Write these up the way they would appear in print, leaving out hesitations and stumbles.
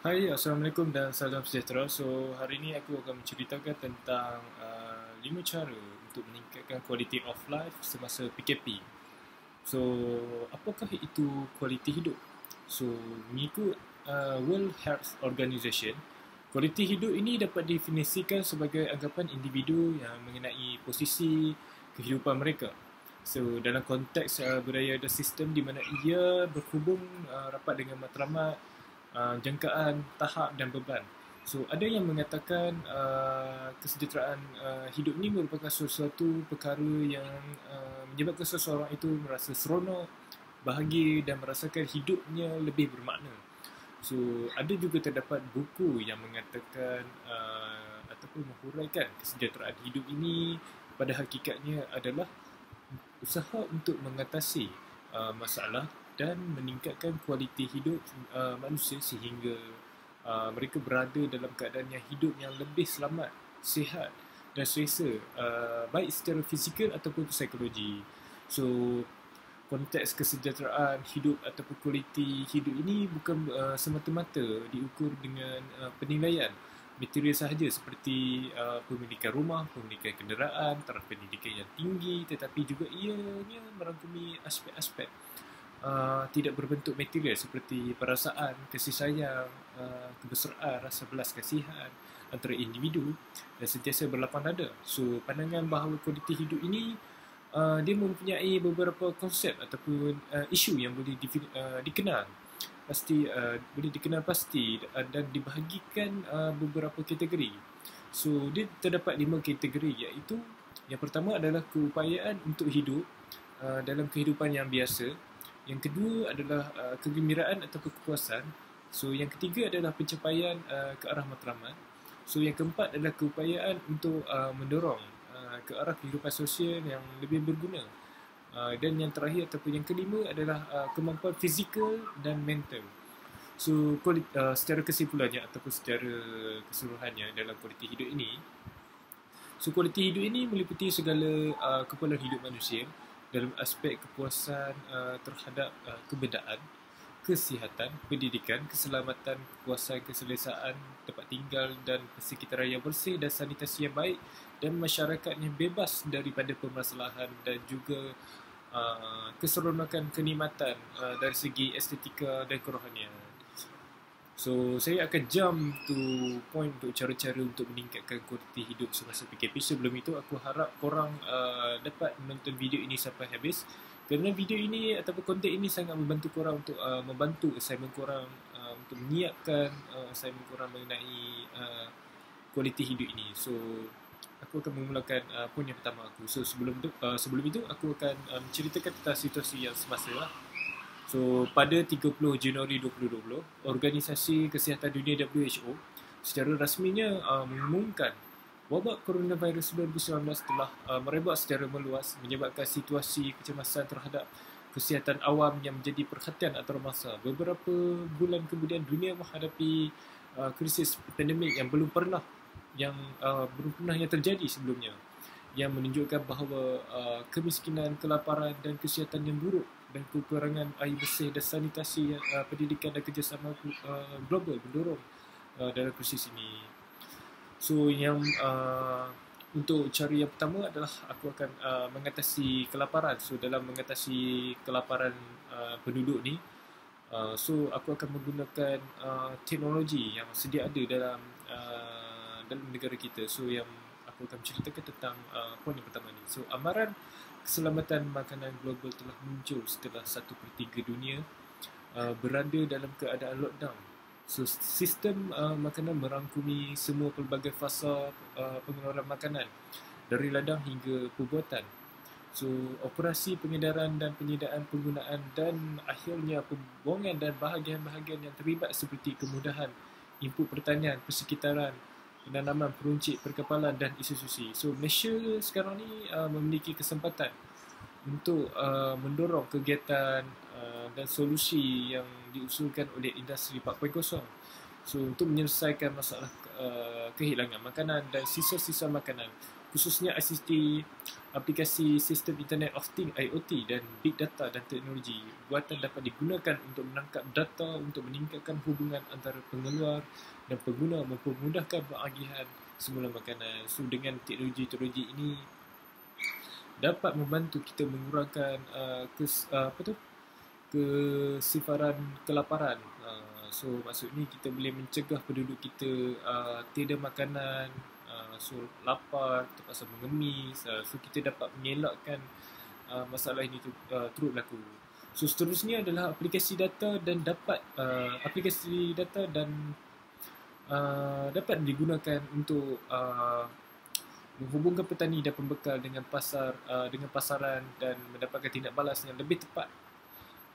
Hai, Assalamualaikum dan salam sejahtera. So, hari ini aku akan menceritakan tentang 5 cara untuk meningkatkan quality of life semasa PKP. So, apakah itu kualiti hidup? So, mengikut World Health Organization, kualiti hidup ini dapat definisikan sebagai anggapan individu yang mengenai posisi kehidupan mereka. So, dalam konteks budaya dan sistem di mana ia berhubung rapat dengan matlamat, jangkaan, tahap dan beban. So, ada yang mengatakan kesejahteraan hidup ini merupakan sesuatu perkara yang menyebabkan seseorang itu merasa seronok, bahagia dan merasakan hidupnya lebih bermakna. So, ada juga terdapat buku yang mengatakan ataupun menghuraikan kesejahteraan hidup ini pada hakikatnya adalah usaha untuk mengatasi masalah dan meningkatkan kualiti hidup manusia sehingga mereka berada dalam keadaan yang hidup yang lebih selamat, sihat dan selesa, baik secara fizikal ataupun psikologi. So, konteks kesejahteraan hidup ataupun kualiti hidup ini bukan semata-mata diukur dengan penilaian material sahaja seperti pemilikan rumah, pemilikan kenderaan, taraf pendidikan yang tinggi, tetapi juga ianya merangkumi aspek-aspek tidak berbentuk material seperti perasaan, kasih sayang, kemesraan, rasa belas kasihan antara individu dan sentiasa berlapang dada. So, pandangan bahawa kualiti hidup ini dia mempunyai beberapa konsep ataupun isu yang boleh dikenal pasti, boleh dikenal pasti dan dibahagikan beberapa kategori. So, dia terdapat 5 kategori, iaitu yang pertama adalah keupayaan untuk hidup dalam kehidupan yang biasa. Yang kedua adalah kegembiraan atau kepuasan. So, yang ketiga adalah pencapaian ke arah matlamat. So, yang keempat adalah keupayaan untuk mendorong ke arah kehidupan sosial yang lebih berguna. Dan yang terakhir ataupun yang kelima adalah kemampuan fizikal dan mental. So, secara kesimpulannya ataupun secara keseluruhannya dalam kualiti hidup ini, so kualiti hidup ini meliputi segala keperluan hidup manusia dalam aspek kepuasan terhadap kebendaan, kesihatan, pendidikan, keselamatan, kepuasan, keselesaan, tempat tinggal dan persekitaran yang bersih dan sanitasi yang baik dan masyarakat yang bebas daripada permasalahan dan juga keseronokan kenikmatan dari segi estetika dan kerohanian. So, saya akan jump to point untuk cara-cara untuk meningkatkan kualiti hidup semasa PKP. Sebelum itu, aku harap korang dapat menonton video ini sampai habis. Kerana video ini ataupun konten ini sangat membantu korang untuk membantu assignment korang untuk menyiapkan assignment korang mengenai kualiti hidup ini. So, aku akan memulakan point yang pertama aku. So, sebelum itu aku akan menceritakan tentang situasi yang semasa lah. So, pada 30 Januari 2020, Organisasi Kesihatan Dunia WHO secara rasminya mengumumkan wabak coronavirus 2019 telah merebak secara meluas menyebabkan situasi kecemasan terhadap kesihatan awam yang menjadi perhatian antarabangsa. Beberapa bulan kemudian dunia menghadapi krisis pandemik yang belum pernah terjadi sebelumnya, yang menunjukkan bahawa kemiskinan, kelaparan dan kesihatan yang buruk dan kekurangan air bersih dan sanitasi, pendidikan dan kerjasama global mendorong dalam krisis ini. So, untuk cara yang pertama adalah aku akan mengatasi kelaparan. So, dalam mengatasi kelaparan penduduk ni, so aku akan menggunakan teknologi yang sedia ada dalam negara kita. So, yang aku akan ceritakan tentang poin yang pertama ni. So, amaran keselamatan makanan global telah muncul setelah 1/3 dunia berada dalam keadaan lockdown. So, sistem makanan merangkumi semua pelbagai fasa pengeluaran makanan dari ladang hingga pembuatan. So, operasi pengedaran dan penyediaan penggunaan dan akhirnya pembuangan dan bahagian-bahagian yang terlibat seperti kemudahan input pertanian, persekitaran, penanaman, peruncit, perkapalan dan institusi. So, Malaysia sekarang ni memiliki kesempatan untuk mendorong kegiatan dan solusi yang diusulkan oleh industri 4.0. So, untuk menyelesaikan masalah kehilangan makanan dan sisa-sisa makanan. khususnya ICT, aplikasi Sistem Internet of Things IoT dan Big Data dan teknologi buatan dapat digunakan untuk menangkap data untuk meningkatkan hubungan antara pengeluar dan pengguna mempermudahkan pengagihan semula makanan. So dengan teknologi-teknologi ini dapat membantu kita mengurangkan kesifaran kelaparan. So maksudnya kita boleh mencegah penduduk kita tiada makanan, so lapar, terpaksa mengemis. So kita dapat mengelakkan masalah ini terus berlaku. So seterusnya adalah aplikasi data dan dapat digunakan untuk menghubungkan petani dan pembekal dengan pasaran dan mendapatkan tindak balas yang lebih tepat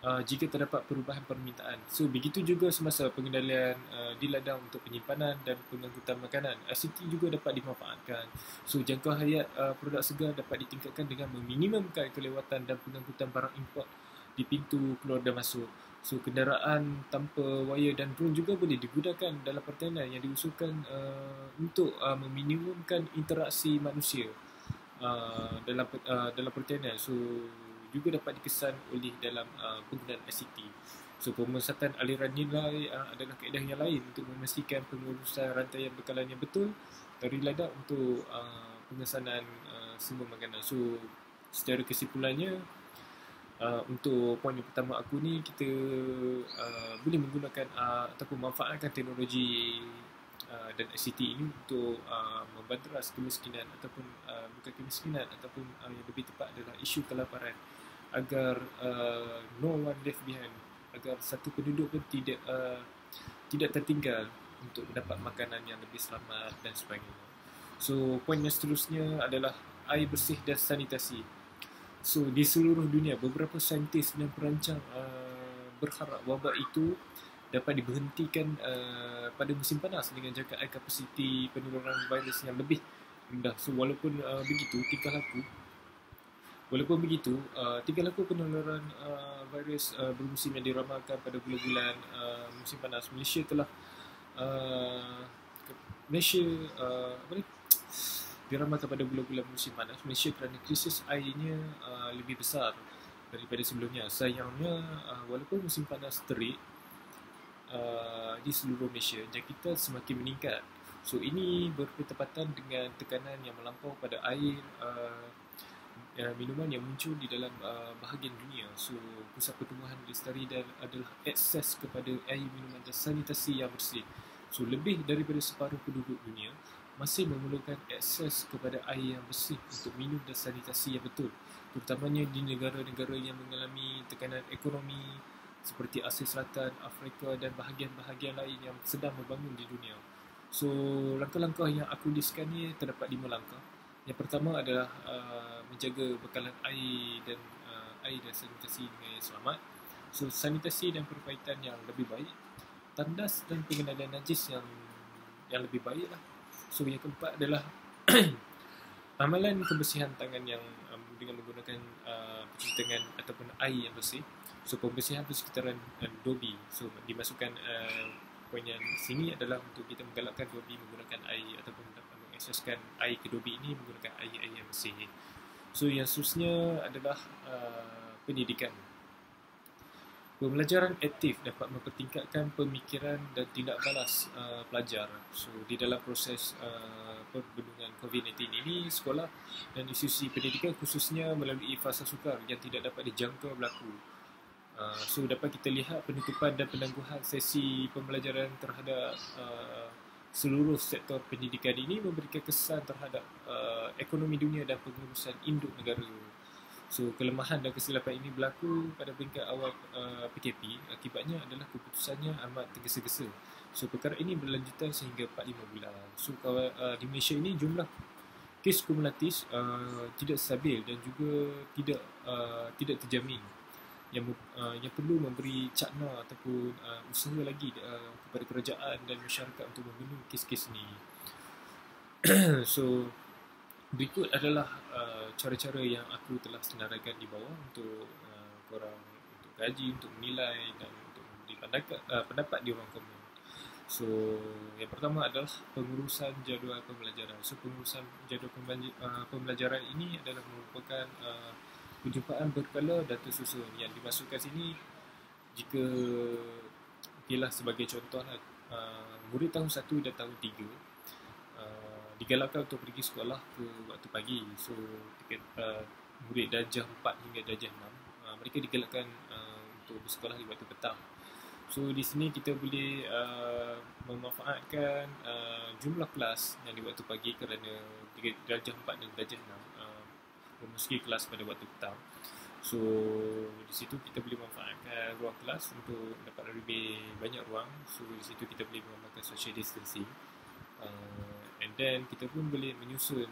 jika terdapat perubahan permintaan. So begitu juga semasa pengendalian di ladang untuk penyimpanan dan pengangkutan makanan. ICT juga dapat dimanfaatkan. So jangka hayat produk segar dapat ditingkatkan dengan meminimumkan kelewatan dan pengangkutan barang import di pintu keluar dan masuk. So kenderaan tanpa wayar dan drone juga boleh digunakan dalam pertanian yang diusulkan untuk meminimumkan interaksi manusia dalam pertanian. So juga dapat dikesan oleh dalam penggunaan ICT. So pemusatan aliran nilai adalah kaedah yang lain untuk memastikan pengurusan rantaian bekalan yang betul dari ladang untuk pengesanan semua makanan. So secara kesimpulannya, untuk poin yang pertama aku ni, kita boleh menggunakan ataupun memanfaatkan teknologi dan ICT ini untuk membanteras kemiskinan ataupun bukan kemiskinan ataupun yang lebih tepat adalah isu kelaparan, agar no one left behind, agar satu penduduk pun tidak tertinggal untuk mendapat makanan yang lebih selamat dan sebagainya. So poin yang seterusnya adalah air bersih dan sanitasi. So di seluruh dunia, beberapa saintis dan perancang berharap wabak itu dapat diberhentikan pada musim panas dengan jangka air kapasiti penularan virus yang lebih rendah. So walaupun begitu, tingkah laku penularan virus bermusim yang diramalkan pada bulan-bulan musim panas, Malaysia diramalkan pada bulan-bulan musim panas Malaysia kerana krisis airnya lebih besar daripada sebelumnya. Sayangnya, walaupun musim panas terik di seluruh Malaysia, jangkitan semakin meningkat. So ini bertepatan dengan tekanan yang melampau pada air minuman yang muncul di dalam bahagian dunia. So pusat pertumbuhan lestari adalah akses kepada air minuman dan sanitasi yang bersih. So lebih daripada separuh penduduk dunia masih memerlukan akses kepada air yang bersih untuk minum dan sanitasi yang betul, terutamanya di negara-negara yang mengalami tekanan ekonomi seperti Asia Selatan, Afrika dan bahagian-bahagian lain yang sedang membangun di dunia. So langkah-langkah yang aku listkan ni terdapat 5 langkah. Yang pertama adalah menjaga bekalan air dan sanitasi dengan selamat. So sanitasi dan perbaikan yang lebih baik, tandas dan pengendalian najis yang lebih baik lah. So yang keempat adalah amalan kebersihan tangan yang dengan menggunakan pencuci tangan ataupun air yang bersih. So pembersihan persekitaran dobi. So dimasukkan poin yang sini adalah untuk kita menggalakkan dobi menggunakan air ataupun mengakseskan air ke dobi ini menggunakan air yang bersih. So yang seterusnya adalah pendidikan. Pembelajaran aktif dapat mempertingkatkan pemikiran dan tindak balas pelajar. So di dalam proses perbendungan COVID-19 ini, sekolah dan institusi pendidikan khususnya melalui fasa sukar yang tidak dapat dijangka berlaku. So dapat kita lihat penutupan dan penangguhan sesi pembelajaran terhadap seluruh sektor pendidikan ini memberikan kesan terhadap ekonomi dunia dan pengurusan induk negara. So kelemahan dan kesilapan ini berlaku pada peringkat awal PKP. Akibatnya adalah keputusannya amat tergesa-gesa. So perkara ini berlanjutan sehingga 4-5 bulan. So di Malaysia ini jumlah kes kumulatif tidak stabil dan juga tidak terjamin, yang perlu memberi cakna ataupun usaha lagi kepada kerajaan dan masyarakat untuk membendung kes-kes ini. So berikut adalah cara-cara yang aku telah senaraikan di bawah untuk korang untuk kaji, untuk menilai dan untuk memberi pendapat di ruang komen. So yang pertama adalah pengurusan jadual pembelajaran. So pengurusan jadual pembelajaran ini adalah merupakan perjumpaan berkala dan tersusun. Yang dimasukkan sini, jika okeylah sebagai contoh lah, murid tahun 1 dan tahun 3 digalakkan untuk pergi sekolah ke waktu pagi. So murid darjah 4 hingga darjah 6 mereka digalakkan untuk bersekolah di waktu petang. So di sini kita boleh memanfaatkan jumlah kelas yang di waktu pagi, kerana darjah 4 dan darjah 6 memasuki kelas pada waktu petang. So di situ kita boleh manfaatkan ruang kelas untuk dapat lebih banyak ruang. So di situ kita boleh menggunakan social distancing, and then kita pun boleh menyusun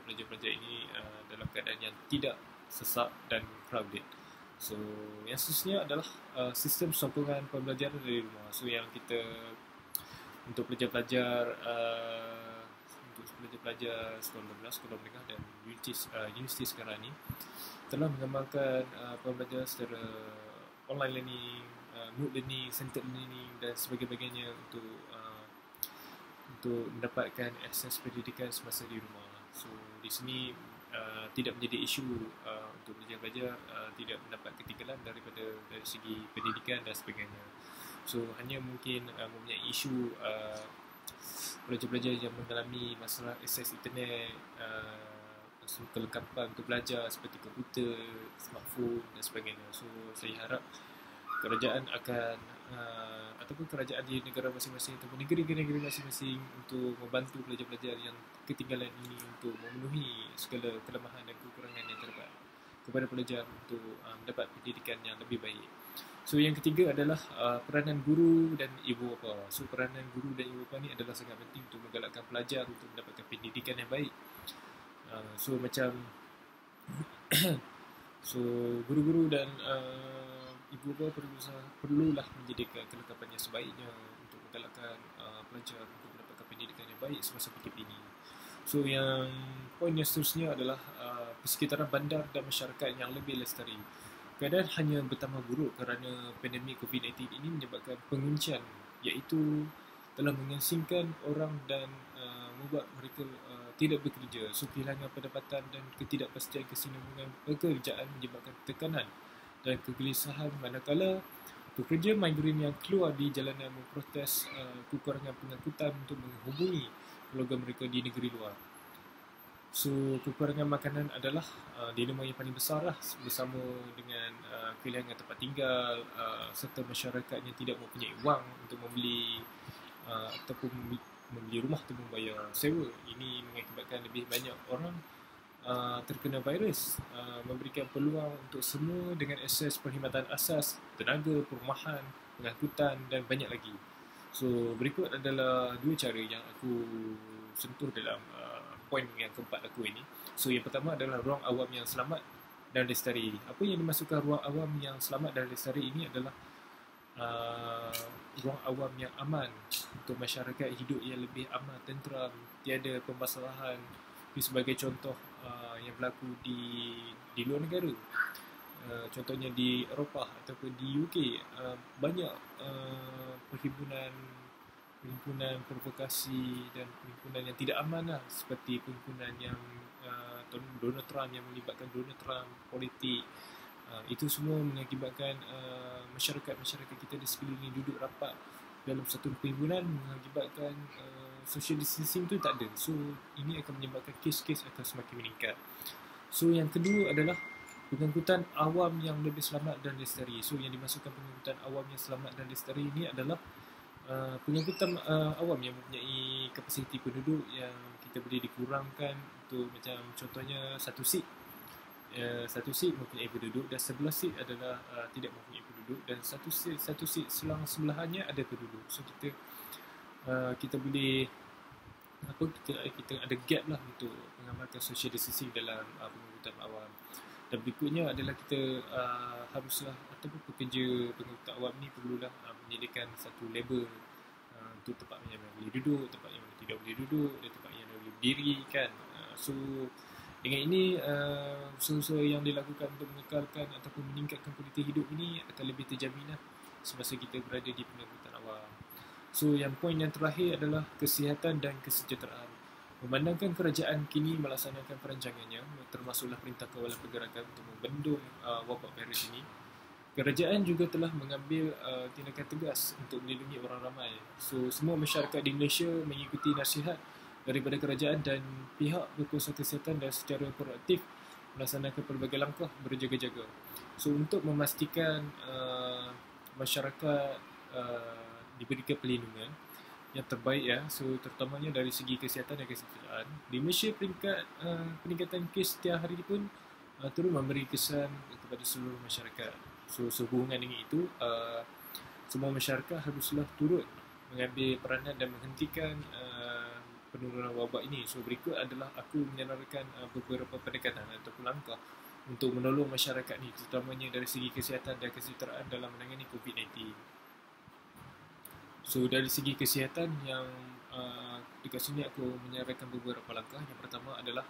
pelajar-pelajar ini dalam keadaan yang tidak sesak dan crowded. So yang seterusnya adalah sistem sokongan pembelajaran dari rumah. So yang kita untuk pelajar-pelajar sekolah menengah, sekolah menengah dan universiti sekarang ni telah mengembangkan pembelajaran secara online learning, mood learning, centered learning dan sebagainya untuk mendapatkan akses pendidikan semasa di rumah. So di sini tidak menjadi isu untuk pelajar-pelajar tidak mendapat ketinggalan dari segi pendidikan dan sebagainya. So hanya mungkin mempunyai isu pelajar-pelajar yang mengalami masalah akses internet, kelengkapan untuk belajar seperti komputer, smartphone dan sebagainya. So saya harap kerajaan akan ataupun kerajaan di negara masing-masing ataupun negeri-negeri masing-masing untuk membantu pelajar-pelajar yang ketinggalan ini untuk memenuhi segala kelemahan dan kekurangan yang terdapat kepada pelajar untuk mendapat pendidikan yang lebih baik. So yang ketiga adalah peranan guru dan ibu bapa. So peranan guru dan ibu bapa ni adalah sangat penting untuk menggalakkan pelajar untuk mendapatkan pendidikan yang baik. So macam so guru-guru dan ibu bapa perlulah menjadikan kelengkapan yang sebaiknya untuk menggalakkan pelajar untuk mendapatkan pendidikan yang baik semasa PKP ini. So yang poin yang seterusnya adalah persekitaran bandar dan masyarakat yang lebih lestari. Keadaan hanya bertambah buruk kerana pandemik COVID-19 ini menyebabkan penguncian, iaitu telah mengasingkan orang dan membuat mereka tidak bekerja. So kehilangan pendapatan dan ketidakpastian kesinambungan pekerjaan menyebabkan tekanan dan kegelisahan, manakala pekerja migran yang keluar di jalanan memprotes kekurangan pengangkutan untuk menghubungi keluarga mereka di negeri luar. So kekurangan makanan adalah dilema yang paling besar lah, bersama dengan kehilangan tempat tinggal serta masyarakat yang tidak mempunyai wang untuk membeli ataupun membeli rumah atau membayar sewa. Ini mengakibatkan lebih banyak orang terkena virus, memberikan peluang untuk semua dengan akses perkhidmatan asas, tenaga, perumahan, pengangkutan dan banyak lagi. So berikut adalah dua cara yang aku sentuh dalam poin yang keempat aku ini. So yang pertama adalah ruang awam yang selamat dan lestari. Apa yang dimaksudkan ruang awam yang selamat dan lestari ini adalah ruang awam yang aman untuk masyarakat hidup yang lebih aman, tenteram, tiada permasalahan. Sebagai contoh yang berlaku di luar negara, contohnya di Eropah ataupun di UK, banyak perhimpunan provokasi dan perhimpunan yang tidak aman lah, seperti perhimpunan yang Donald Trump, yang melibatkan Donald Trump, politik. Itu semua mengakibatkan masyarakat kita di sekeliling duduk rapat dalam satu perhimpunan, mengakibatkan social distancing tu tak ada. So ini akan menyebabkan kes-kes akan semakin meningkat. So yang kedua adalah pengangkutan awam yang lebih selamat dan lestari. So yang dimaksudkan pengangkutan awam yang selamat dan lestari ini adalah pengangkutan awam yang mempunyai kapasiti penduduk yang kita boleh dikurangkan untuk, macam contohnya satu seat mempunyai penduduk dan sebelah seat adalah tidak mempunyai penduduk, dan satu seat selang sebelahannya ada penduduk. So kita boleh kita ada gap lah untuk mengamalkan social distancing dalam pengangkutan awam. Dan berikutnya adalah kita haruslah ataupun pekerja pengangkutan awam ni perlulah menyediakan satu label untuk tempat yang boleh duduk, tempat yang tidak boleh duduk, dan tempat yang boleh berdiri kan. So dengan ini usaha-usaha yang dilakukan untuk mengekalkan ataupun meningkatkan kualiti hidup ini akan lebih terjamin lah semasa kita berada di pengangkutan awam. So yang poin yang terakhir adalah kesihatan dan kesejahteraan. Memandangkan kerajaan kini melaksanakan perancangannya, termasuklah Perintah Kawalan Pergerakan untuk membendung wabak virus ini, kerajaan juga telah mengambil tindakan tegas untuk melindungi orang ramai. So semua masyarakat di Malaysia mengikuti nasihat daripada kerajaan dan pihak berkuasa kesihatan dan secara proaktif melaksanakan pelbagai langkah berjaga-jaga. So untuk memastikan masyarakat diberikan perlindungan yang terbaik ya, so terutamanya dari segi kesihatan dan kesejahteraan. Di Malaysia peningkatan kes setiap hari pun turut memberi kesan kepada seluruh masyarakat. So sehubungan dengan itu, semua masyarakat haruslah turut mengambil peranan dan menghentikan penurunan wabak ini. So berikut adalah aku menyarankan beberapa pendekatan ataupun langkah untuk menolong masyarakat ni, terutamanya dari segi kesihatan dan kesejahteraan dalam menangani COVID-19. So dari segi kesihatan yang dekat sini aku menyarankan beberapa langkah. Yang pertama adalah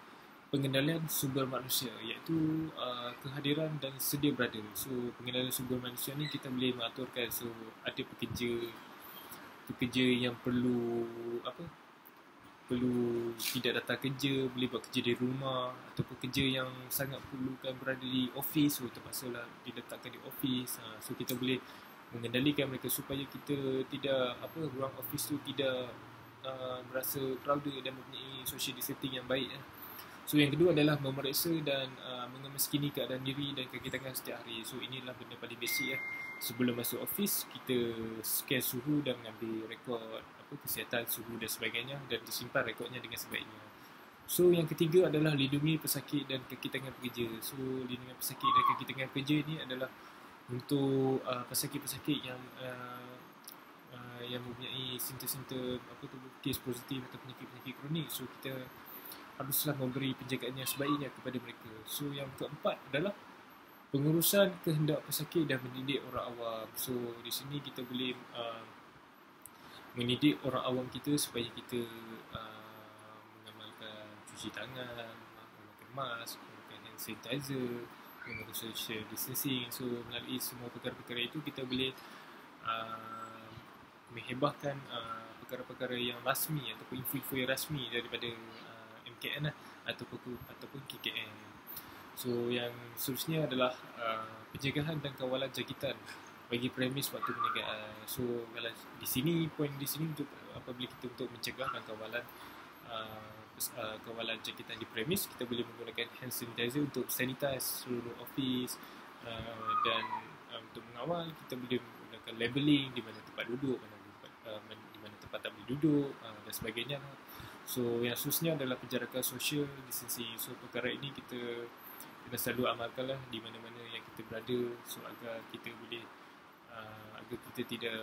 pengendalian sumber manusia, iaitu kehadiran dan sedia berada. So pengendalian sumber manusia ni kita boleh mengaturkan, so ada pekerja yang perlu tidak datang kerja, boleh buat kerja di rumah, atau pekerja yang sangat perlukan berada di office, so terpaksalah diletakkan di office. So kita boleh mengendalikan mereka supaya kita tidak ruang office tu tidak merasa crowded dan mempunyai social distancing yang baik. So yang kedua adalah memeriksa dan mengemaskini keadaan diri dan kaki tangan setiap hari. So inilah benda paling basic Sebelum masuk office, kita scan suhu dan mengambil rekod kesihatan suhu dan sebagainya, dan disimpan rekodnya dengan sebaiknya. So yang ketiga adalah lindungi pesakit dan kaki tangan pekerja. So lindungi pesakit dan kaki tangan pekerja ini adalah untuk pesakit-pesakit yang mempunyai simptom-simptom kes positif atau penyakit-penyakit kronik. So kita haruslah memberi penjagaan yang sebaiknya kepada mereka. So yang keempat adalah pengurusan kehendak pesakit dan mendidik orang awam. So di sini kita boleh mendidik orang awam kita supaya kita mengamalkan cuci tangan, menggunakan mask, menggunakan hand sanitizer, menggunakan social distancing. So melalui semua perkara-perkara itu kita boleh menghebahkan perkara-perkara yang rasmi ataupun info-info yang rasmi daripada MKN ataupun KKN. So yang seterusnya adalah pencegahan dan kawalan jangkitan bagi premis waktu perniagaan. So kalau di sini, poin di sini untuk apabila kita untuk mencegah dan kawalan jangkitan di premis, kita boleh menggunakan hand sanitizer untuk sanitize seluruh office, dan untuk mengawal kita boleh menggunakan labeling di mana tempat duduk, di mana tempat tak boleh duduk, dan sebagainya. So yang seterusnya adalah penjarakan social distancing. So perkara ini kita kena selalu amalkanlah di mana-mana yang kita berada, so agar kita boleh agar kita tidak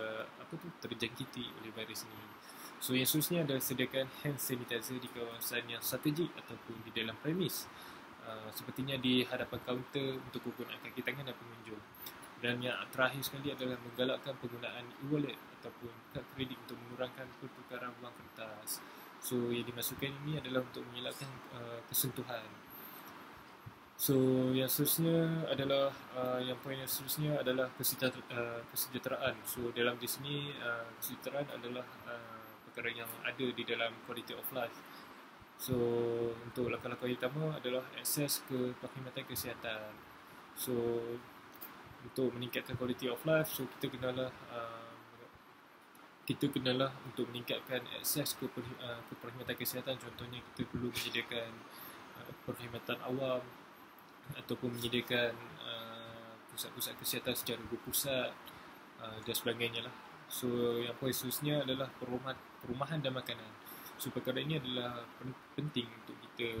terjangkiti oleh virus ini. So yang seterusnya adalah sediakan hand sanitizer di kawasan yang strategik ataupun di dalam premis, sepertinya di hadapan kaunter untuk penggunaan kaki tangan dan pengunjung. Dan yang terakhir sekali adalah menggalakkan penggunaan e-wallet ataupun kad kredit untuk mengurangkan pertukaran wang kertas. So yang dimasukkan ini adalah untuk mengelakkan kesentuhan. So yang seterusnya adalah poin yang seterusnya adalah kesejahteraan. So dalam di sini kesejahteraan adalah perkara yang ada di dalam quality of life. So untuk langkah-langkah utama adalah akses ke perkhidmatan kesihatan. So untuk meningkatkan quality of life, so kita kenalah untuk meningkatkan akses ke perkhidmatan kesihatan. Contohnya kita perlu menyediakan perkhidmatan awam ataupun menyediakan pusat-pusat kesihatan secara berpusat dan sebagainya lah. So yang poin seterusnya adalah perumahan dan makanan. So perkara ini adalah penting untuk kita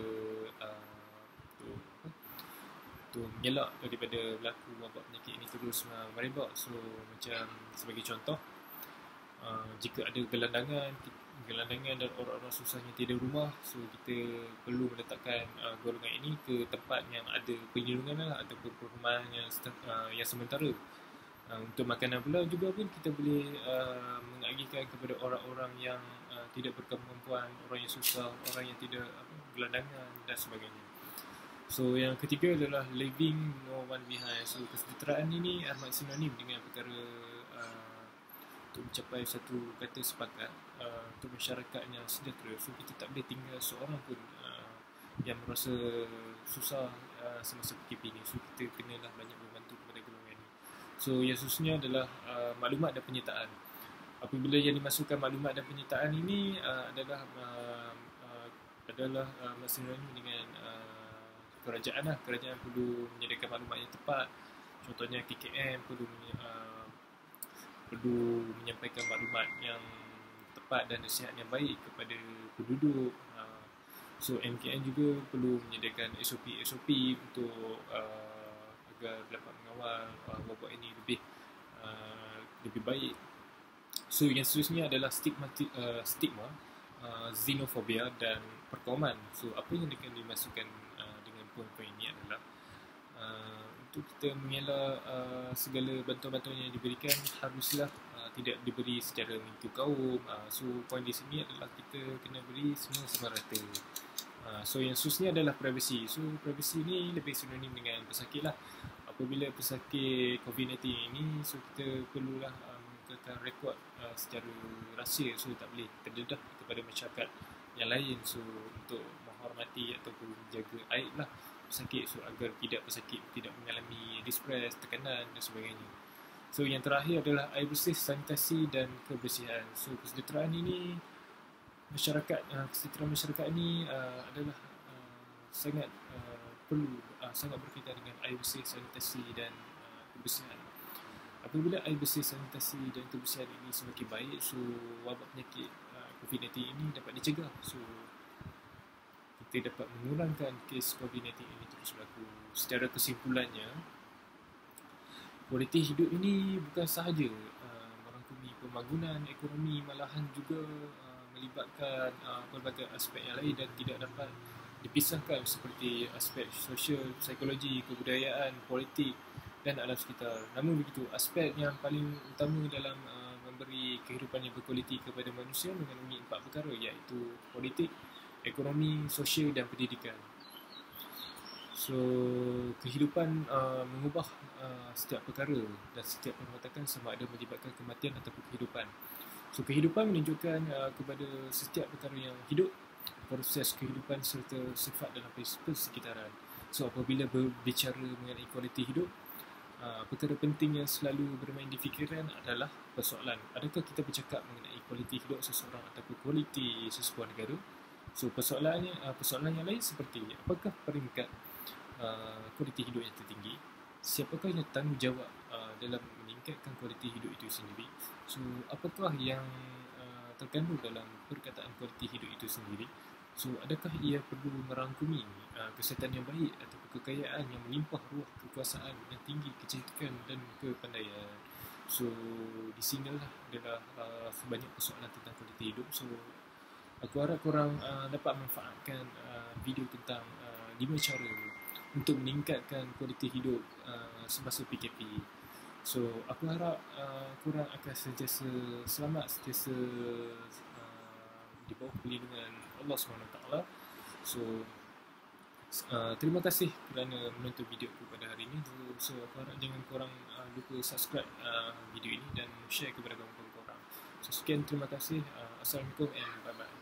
untuk mengelak daripada berlaku wabak penyakit ini terus merebak. So macam sebagai contoh, jika ada gelandangan dan orang-orang susahnya tidur rumah, so kita perlu meletakkan golongan ini ke tempat yang ada perlindungan ataupun perumahan yang sementara. Untuk makanan pula juga pun kita boleh mengagihkan kepada orang-orang yang tidak berkemampuan, orang yang susah, orang yang tidak gelandangan dan sebagainya. So yang ketiga adalah leaving no one behind. So kesejahteraan ini amat sinonim dengan perkara untuk mencapai satu kata sepakat untuk masyarakat yang sejahtera. So kita tak boleh tinggal seorang pun yang merasa susah semasa PKP ni. So kita kenalah banyak membantu kepada golongan ni. So yang khususnya adalah maklumat dan penyertaan. Apabila yang dimasukkan maklumat dan penyertaan ini adalah sinonimu dengan kerajaan lah. Kerajaan perlu menyediakan maklumat yang tepat. Contohnya KKM perlu menyampaikan maklumat yang tepat dan nasihat yang baik kepada penduduk. So MKN juga perlu menyediakan SOP untuk agar dapat mengawal wabak ini lebih baik. So yang seterusnya adalah stigma, xenofobia dan perkauman. So apa yang akan dimasukkan dengan poin-poin ini adalah untuk kita mengelak segala bantuan-bantuan yang diberikan haruslah tidak diberi secara mengikut kaum. So poin di sini adalah kita kena beri semua sama rata. So yang seterusnya adalah privacy. So privacy ni lebih sinonim dengan pesakit lah. Apabila pesakit COVID-19 ini, so kita perlulah mengekalkan rekod secara rahsia. So tak boleh terdedah kepada masyarakat yang lain. So untuk menghormati ataupun menjaga aib lah pesakit, so agar pesakit tidak mengalami distress, tekanan dan sebagainya. So yang terakhir adalah air bersih, sanitasi dan kebersihan. So kesejahteraan ini kesejahteraan masyarakat ini adalah sangat perlu, sangat berkaitan dengan air bersih, sanitasi dan kebersihan. Apabila air bersih, sanitasi dan kebersihan ini semakin baik, so wabak penyakit COVID-19 ini dapat dicegah. So kita dapat mengurangkan kes COVID-19 ini terus berlaku. Secara kesimpulannya, kualiti hidup ini bukan sahaja merangkumi pembangunan ekonomi, malahan juga melibatkan pelbagai aspek yang lain dan tidak dapat dipisahkan seperti aspek sosial, psikologi, kebudayaan, politik dan alam sekitar. Namun begitu, aspek yang paling utama dalam memberi kehidupan yang berkualiti kepada manusia mengandungi 4 perkara, iaitu politik, ekonomi, sosial dan pendidikan. So, kehidupan mengubah setiap perkara dan setiap perwatakan sama ada melibatkan kematian ataupun kehidupan. So, kehidupan menunjukkan kepada setiap perkara yang hidup, proses kehidupan serta sifat dalam persekitaran. So, apabila berbicara mengenai kualiti hidup, perkara penting yang selalu bermain di fikiran adalah persoalan. Adakah kita bercakap mengenai kualiti hidup seseorang ataupun kualiti sesebuah negara? So, persoalan yang lain seperti apakah peringkat kualiti hidup yang tertinggi? Siapakah yang tanggungjawab dalam meningkatkan kualiti hidup itu sendiri? So, apakah yang terkandung dalam perkataan kualiti hidup itu sendiri? So, adakah ia perlu merangkumi kesihatan yang baik atau kekayaan yang melimpah ruah, kekuasaan yang tinggi, kecantikan dan kepandaian? So, di sinilah adalah sebanyak persoalan tentang kualiti hidup. So, aku harap korang dapat manfaatkan video tentang 5 cara untuk meningkatkan kualiti hidup semasa PKP. So, aku harap korang akan sentiasa selamat, sentiasa di bawah perlindungan Allah SWT. So, terima kasih kerana menonton video aku pada hari ini. So, aku harap jangan korang lupa subscribe video ini dan share kepada kawan-kawan korang. So, sekian, terima kasih. Assalamualaikum and bye-bye.